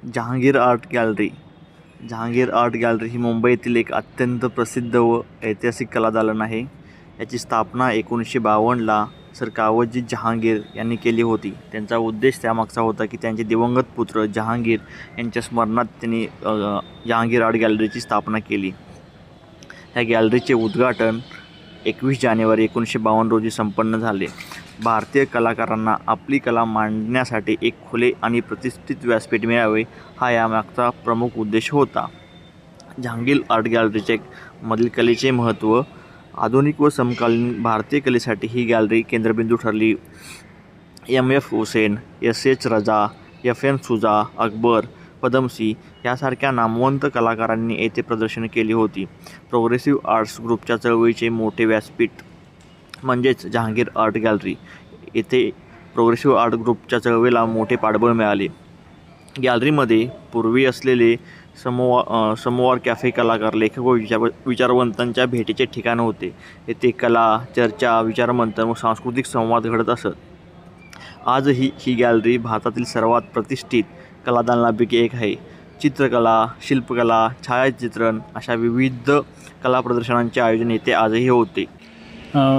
Jahangir art gallery. Jahangir art gallery ही मुंबईतील एक अत्यंत प्रसिद्ध व ऐतिहासिक कलादालन आहे. याची स्थापना 1952ला सर कावतजी जहांगीर यांनी केली होती. त्यांचा उद्देश त्यामागचा होता की त्यांचे दिवंगत पुत्र जहांगीर यांच्या स्मरणात त्यांनी जहांगीर आर्ट गॅलरीची स्थापना केली. या गॅलरीचे उद्घाटन 21 जानेवारी 1952 रोजी संपन्न झाले. भारतीय कलाकारांना आपली कला मांडण्यासाठी एक खुले आणि प्रतिष्ठित व्यासपीठ मिळावे हा यामागचा प्रमुख उद्देश होता. जहांगीर आर्ट गॅलरीचे मधील कलेचे महत्त्व. आधुनिक व समकालीन भारतीय कलेसाठी ही गॅलरी केंद्रबिंदू ठरली. M.F. हुसेन, S.H. रजा, F.N. सुजा, अकबर, पदमसी यासारख्या नामवंत कलाकारांनी येथे प्रदर्शने केली होती. प्रोग्रेसिव्ह आर्ट्स ग्रुपच्या चळवळीचे मोठे व्यासपीठ म्हणजेच जहांगीर आर्ट गॅलरी. येथे प्रोग्रेसिव्ह आर्ट ग्रुपच्या चळवळीला मोठे पाठबळ मिळाले. गॅलरीमध्ये पूर्वी असलेले समोवार कॅफे कलाकार, लेखक व विचारवंतांच्या भेटीचे ठिकाण होते. येथे कला, चर्चा, विचारमंथन व सांस्कृतिक संवाद घडत असत. आजही ही गॅलरी भारतातील सर्वात प्रतिष्ठित कलादालनांपैकी एक आहे. चित्रकला, शिल्पकला, छायाचित्रण अशा विविध कला प्रदर्शनांचे आयोजन येथे आजही होते.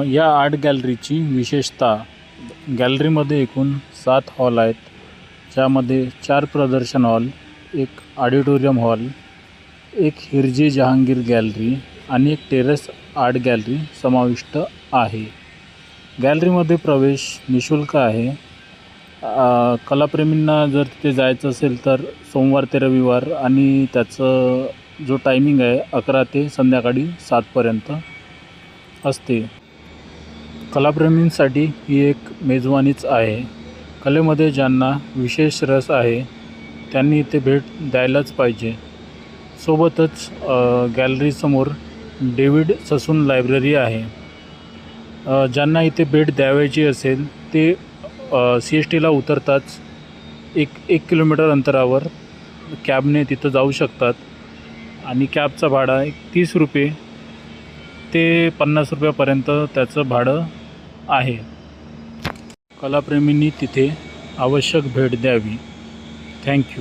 या आर्ट गॅलरीची विशेषता, गॅलरीमध्ये एकूण 7 हॉल आहेत, ज्यामध्ये 4 प्रदर्शन हॉल, एक ऑडिटोरियम हॉल, एक हिरजी जहांगीर गॅलरी आणि एक टेरेस आर्ट गॅलरी समाविष्ट आहे. गॅलरीमध्ये प्रवेश निःशुल्क आहे. कलाप्रेमींना जर तिथे जायचं असेल तर सोमवार ते रविवार आणि त्याचं जो टायमिंग आहे 11 ते संध्याकाळी 7पर्यंत असते. कलाप्रेमींसाठी ही एक मेजवानीच आहे. कलेमध्ये ज्यांना विशेष रस आहे त्यांनी इथे भेट द्यायलाच पाहिजे. सोबतच गॅलरीसमोर डेव्हिड ससून लायब्ररी आहे. ज्यांना इथे भेट द्यावयाची असेल ते CSTला उतरताच एक किलोमीटर अंतरावर कॅबने तिथं जाऊ शकतात आणि कॅबचा भाडा 30 रुपये ते 50 रुपयापर्यंत त्याचं भाडं आहे. कलाप्रेमींनी तिथे आवश्यक भेट द्यावी. थँक्यू.